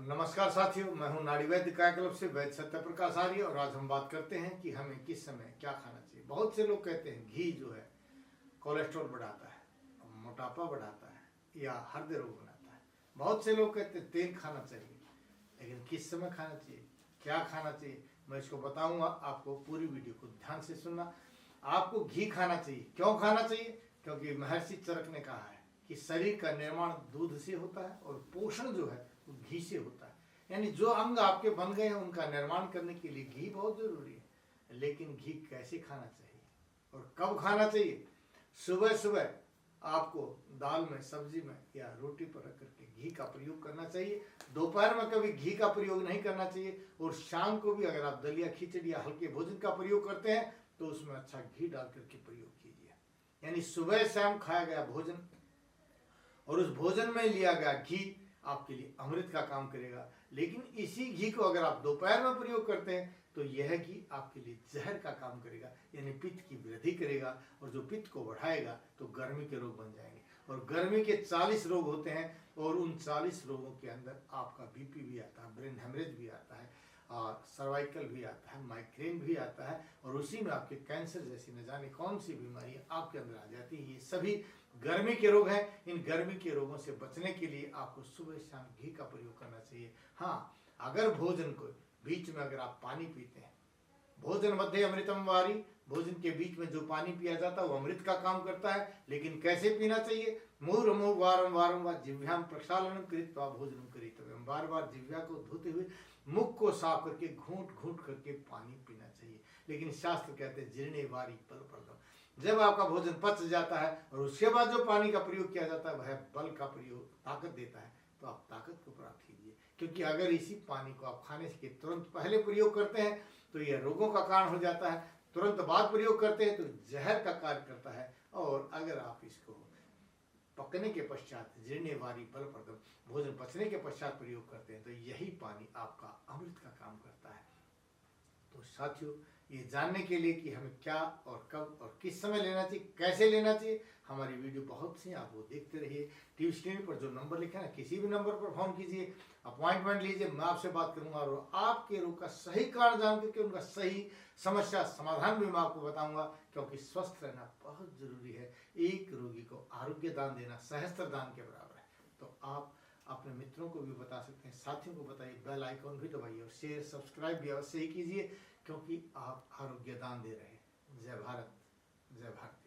नमस्कार साथियों, मैं हूं नाड़ी वैद्य काय क्लब से वैद्य सत्य प्रकाश आर्य। और आज हम बात करते हैं कि हमें किस समय क्या खाना चाहिए। बहुत से लोग कहते हैं घी जो है कोलेस्ट्रॉल बढ़ाता है, मोटापा बढ़ाता है या हृदय रोग बनाता है। बहुत से लोग कहते हैं तेल खाना चाहिए, लेकिन किस समय खाना चाहिए, क्या खाना चाहिए, मैं इसको बताऊंगा। आपको पूरी वीडियो को ध्यान से सुनना। आपको घी खाना चाहिए। क्यों खाना चाहिए? क्योंकि महर्षि चरक ने कहा है कि शरीर का निर्माण दूध से होता है और पोषण जो है वो घी से होता है। यानी जो अंग आपके बन गए हैं उनका निर्माण करने के लिए घी बहुत जरूरी है। लेकिन घी कैसे खाना चाहिए और कब खाना चाहिए? सुबह सुबह आपको दाल में, सब्जी में या रोटी पर रख करके घी का प्रयोग करना चाहिए। दोपहर में कभी घी का प्रयोग नहीं करना चाहिए। और शाम को भी अगर आप दलिया, खिचड़ी या हल्के भोजन का प्रयोग करते हैं तो उसमें अच्छा घी डाल करके प्रयोग कीजिए। यानी सुबह शाम खाया गया भोजन और उस भोजन में लिया गया घी आपके लिए अमृत का काम करेगा। लेकिन इसी घी को अगर आप दोपहर में प्रयोग करते हैं तो यह घी आपके लिए जहर का काम करेगा, यानी पित्त की वृद्धि करेगा। और जो पित्त को बढ़ाएगा तो गर्मी के रोग बन जाएंगे। और गर्मी के 40 रोग होते हैं और उन 40 रोगों के अंदर आपका बीपी भी आता है, ब्रेन हेमरेज भी आता है, और सर्वाइकल भी आता है, माइग्रेन भी आता है, और उसी में आपके कैंसर जैसी न जाने कौन सी बीमारियां आपके अंदर आ जाती है। ये सभी गर्मी के रोग हैं। इन गर्मी के रोगों से बचने के लिए आपको सुबह शाम घी का प्रयोग करना चाहिए। हाँ, अगर भोजन को बीच में अगर आप पानी पीते हैं, भोजन मध्य अमृतम वारी, भोजन के बीच में जो पानी पिया जाता है वो अमृत का काम करता है। लेकिन कैसे पीना चाहिए? मुहुर्मुहुः वारम वारम व जिह्वाम प्रक्षालनम कृत्वा भोजनम करितव्यम। बार बार जिह्वा को धोते हुए मुख को साफ करके घूंट घूंट करके पानी पीना चाहिए। लेकिन शास्त्र कहते हैं जीर्णे वारी बलप्रदम। जब आपका भोजन पच जाता है और उसके बाद जो पानी का प्रयोग किया जाता है वह बल का प्रयोग, ताकत देता है, तो आप ताकत को प्राप्त कीजिए। क्योंकि अगर इसी पानी को आप खाने के तुरंत पहले प्रयोग करते हैं तो यह रोगों का कारण हो जाता है। तुरंत बाद प्रयोग करते हैं तो जहर का कार्य करता है। और अगर आप इसको पकने के पश्चात, जीर्णे वारी बलप्रदम, भोजन पचने के पश्चात प्रयोग करते हैं तो यही पानी आपका अमृत का काम करता है। तो साथियों, ये जानने के लिए कि हमें क्या और कब और किस समय लेना चाहिए, कैसे लेना चाहिए, हमारी वीडियो बहुत सी आप वो देखते रहिए। टीवी स्क्रीन पर जो नंबर लिखा है ना, किसी भी नंबर पर फोन कीजिए, अपॉइंटमेंट लीजिए, मैं आपसे बात करूंगा और आपके रोग का सही कारण जान करके उनका सही समस्या समाधान भी मैं आपको बताऊंगा। क्योंकि स्वस्थ रहना बहुत जरूरी है। एक रोगी को आरोग्य दान देना सहस्त्र दान के बराबर है। तो आप अपने मित्रों को भी बता सकते हैं, साथियों को बताइए, बेल आइकॉन भी दबाइए और शेयर सब्सक्राइब भी अवश्य ही कीजिए, क्योंकि आप आरोग्य दान दे रहे हैं। जय भारत, जय भारत।